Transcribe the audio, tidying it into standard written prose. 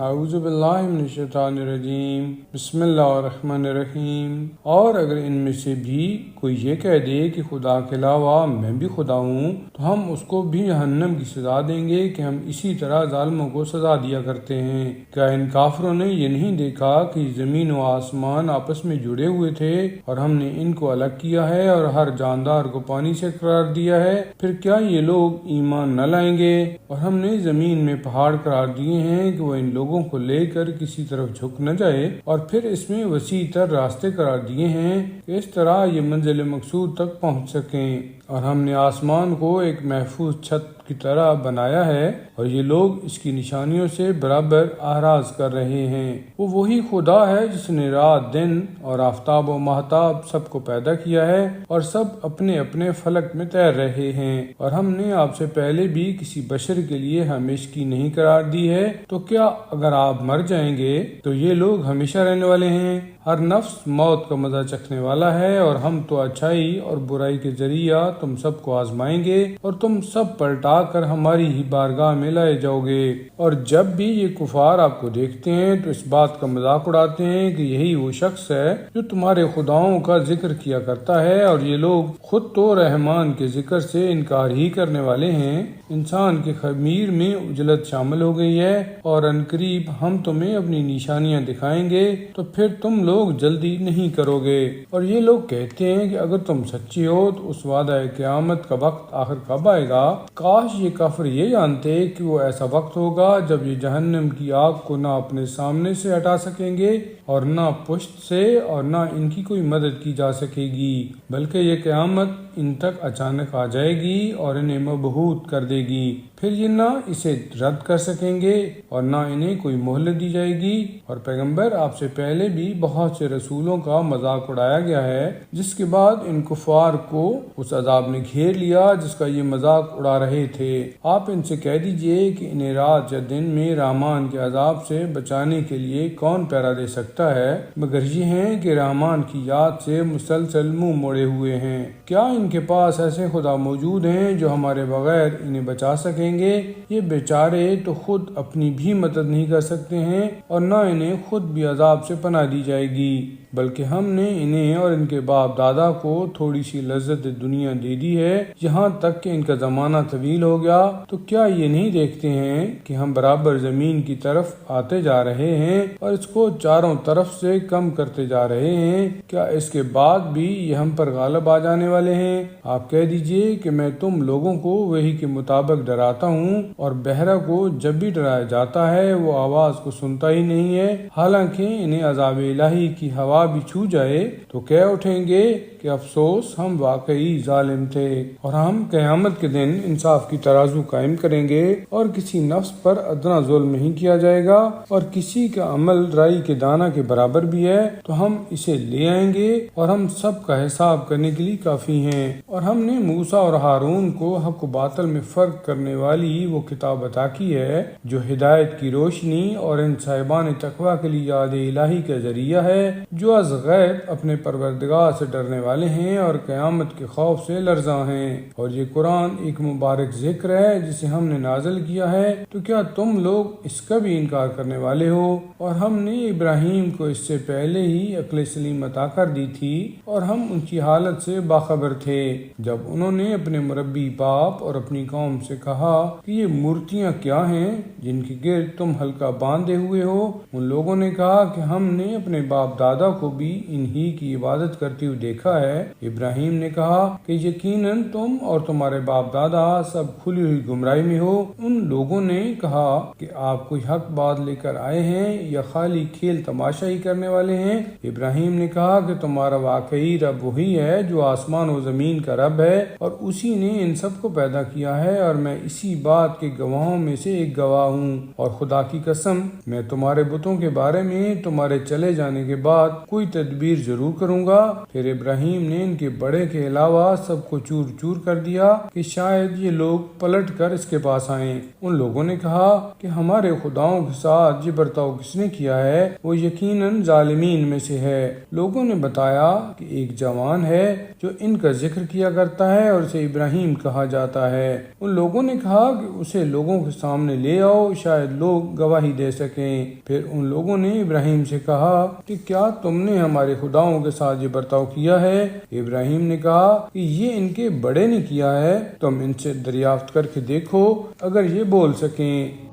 اعوذ باللہ من الشیطان الرجیم بسم اللہ الرحمن الرحیم۔ اور اگر ان میں سے بھی کوئی یہ کہہ دے کہ خدا کے علاوہ میں بھی خدا ہوں تو ہم اس کو بھی جہنم کی سزا دیں گے کہ ہم اسی طرح ظالموں کو سزا دیا کرتے ہیں۔ کیا ان کافروں نے یہ نہیں دیکھا کہ زمین و آسمان آپس میں جڑے ہوئے تھے اور ہم نے ان کو الگ کیا ہے اور ہر جاندار کو پانی سے قرار دیا ہے؟ پھر کیا یہ لوگ ایمان نہ لائیں گے؟ اور ہم نے زمین میں پہاڑ قرار دیے ہیں کہ وہ ان لوگوں کو لے کر کسی طرف جھک نہ جائے، اور پھر اس میں وسیع تر راستے قرار دیے ہیں کہ اس طرح یہ منزل مقصود تک پہنچ سکیں۔ اور ہم نے آسمان کو ایک محفوظ چھت کی طرح بنایا ہے اور یہ لوگ اس کی نشانیوں سے برابر اعراض کر رہے ہیں۔ وہ وہی خدا ہے جس نے رات دن اور آفتاب و ماہتاب سب کو پیدا کیا ہے اور سب اپنے اپنے فلک میں تیر رہے ہیں۔ اور ہم نے آپ سے پہلے بھی کسی بشر کے لیے ہمیشگی نہیں قرار دی ہے، تو کیا اگر آپ مر جائیں گے تو یہ لوگ ہمیشہ رہنے والے ہیں؟ ہر نفس موت کا مزہ چکھنے والا ہے، اور ہم تو اچھائی اور برائی کے ذریعہ تم سب کو آزمائیں گے اور تم سب پلٹا کر ہماری ہی بارگاہ میں لائے جاؤ گے۔ اور جب بھی یہ کفار آپ کو دیکھتے ہیں تو اس بات کا مذاق اڑاتے ہیں کہ یہی وہ شخص ہے جو تمہارے خداؤں کا ذکر کیا کرتا ہے، اور یہ لوگ خود تو رحمان کے ذکر سے انکار ہی کرنے والے ہیں۔ انسان کے خمیر میں اجلت شامل ہو گئی ہے، اور عنقریب ہم تمہیں اپنی نشانیاں دکھائیں گے تو پھر تم لوگ جلدی نہیں کرو گے۔ اور یہ لوگ کہتے ہیں کہ اگر تم سچی ہو تو اس وعدہ قیامت کا وقت آخر کب آئے گا؟ کاش یہ کافر یہ جانتے کہ وہ ایسا وقت ہوگا جب یہ جہنم کی آگ کو نہ اپنے سامنے سے ہٹا سکیں گے اور نہ پشت سے، اور نہ ان کی کوئی مدد کی جا سکے گی، بلکہ یہ قیامت ان تک اچانک آ جائے گی اور انہیں مبہوت کر دے گی۔ پھر یہ نہ اسے رد کر سکیں گے اور نہ انہیں کوئی مہلت دی جائے گی۔ اور پیغمبر آپ سے پہلے بھی بہت سے رسولوں کا مذاق اڑایا گیا ہے، جس کے بعد ان کفار کو اس عذاب نے گھیر لیا جس کا یہ مذاق اڑا رہے تھے۔ آپ ان سے کہہ دیجئے کہ انہیں رات یا دن میں رحمان کے عذاب سے بچانے کے لیے کون پہرا دے سکتا ہے، مگر یہ ہیں کہ رحمان کی یاد سے مسلسل منہ موڑے ہوئے ہیں۔ کیا ان کے پاس ایسے خدا موجود ہیں جو ہمارے بغیر انہیں بچا سکیں گے؟ یہ بیچارے تو خود اپنی بھی مدد نہیں کر سکتے ہیں، اور نہ انہیں خود بھی عذاب سے پناہ دی جائے گی، بلکہ ہم نے انہیں اور ان کے باپ دادا کو تھوڑی سی لذت دنیا دے دی ہے، یہاں تک کہ ان کا زمانہ طویل ہو گیا۔ تو کیا یہ نہیں دیکھتے ہیں کہ ہم برابر زمین کی طرف آتے جا رہے ہیں اور اس کو چاروں طرف سے کم کرتے جا رہے ہیں؟ کیا اس کے بعد بھی یہ ہم پر غالب آ جانے والے ہیں؟ آپ کہہ دیجئے کہ میں تم لوگوں کو وحی کے مطابق ڈراتا ہوں، اور بہرہ کو جب بھی ڈرایا جاتا ہے وہ آواز کو سنتا ہی نہیں ہے، حالانکہ انہیں عذاب الہی کی ہوا بھی چھو جائے تو کہہ اٹھیں گے کہ افسوس ہم واقعی ظالم تھے۔ اور ہم قیامت کے دن انصاف کی ترازو قائم کریں گے، اور کسی نفس پر ادنا ظلم نہیں کیا جائے گا، اور کسی کا عمل رائی کے دانہ کے برابر بھی ہے تو ہم اسے لے آئیں گے، اور ہم سب کا حساب کرنے کے لیے کافی ہیں۔ اور ہم نے موسیٰ اور ہارون کو حق و باطل میں فرق کرنے والی وہ کتاب عطا کی ہے جو ہدایت کی روشنی اور ان صاحبان تقویٰ کے لیے یاد الہی کا ذریعہ ہے جو از غیب اپنے پروردگار سے ڈرنے والے ہیں اور قیامت کے خوف سے لرزاں ہیں۔ اور یہ قرآن ایک مبارک ذکر ہے جسے ہم نے نازل کیا ہے، تو کیا تم لوگ اس کا بھی انکار کرنے والے ہو؟ اور ہم نے ابراہیم کو اس سے پہلے ہی عقل سلیم عطا کر دی تھی، اور ہم ان کی حالت سے باخبر تھے جب انہوں نے اپنے مربی باپ اور اپنی قوم سے کہا کہ یہ مورتیاں کیا ہیں جن کے گرد تم حلقہ باندھے ہوئے ہو؟ ان لوگوں نے کہا کہ ہم نے اپنے باپ دادا کو بھی انہی کی عبادت کرتے ہوئے دیکھا ہے۔ ابراہیم نے کہا کہ یقیناً تم اور تمہارے باپ دادا سب کھلی ہوئی گمراہی میں ہو۔ ان لوگوں نے کہا کہ آپ کوئی حق بات لے کر آئے ہیں یا خالی کھیل تماشا ہی کرنے والے ہیں؟ ابراہیم نے کہا کہ تمہارا واقعی رب وہی ہے جو آسمان و زمین کا رب ہے، اور اسی نے ان سب کو پیدا کیا ہے، اور میں اسی بات کے گواہوں میں سے ایک گواہ ہوں۔ اور خدا کی قسم میں تمہارے بتوں کے بارے میں تمہارے چلے جانے کے بعد کوئی تدبیر ضرور کروں گا۔ پھر ابراہیم ابراہیم نے ان کے بڑے کے علاوہ سب کو چور چور کر دیا کہ شاید یہ لوگ پلٹ کر اس کے پاس آئیں۔ ان لوگوں نے کہا کہ ہمارے خداؤں کے ساتھ یہ برتاؤ کس نے کیا ہے، وہ یقیناً ظالمین میں سے ہے۔ لوگوں نے بتایا کہ ایک جوان ہے جو ان کا ذکر کیا کرتا ہے اور اسے ابراہیم کہا جاتا ہے۔ ان لوگوں نے کہا کہ اسے لوگوں کے سامنے لے آؤ، شاید لوگ گواہی دے سکیں۔ پھر ان لوگوں نے ابراہیم سے کہا کہ کیا تم نے ہمارے خداؤں کے ساتھ یہ برتاؤ کیا ہے؟ ابراہیم نے کہا کہ یہ ان کے بڑے نے کیا ہے، تم ان سے دریافت کر کے دیکھو اگر یہ بول سکیں۔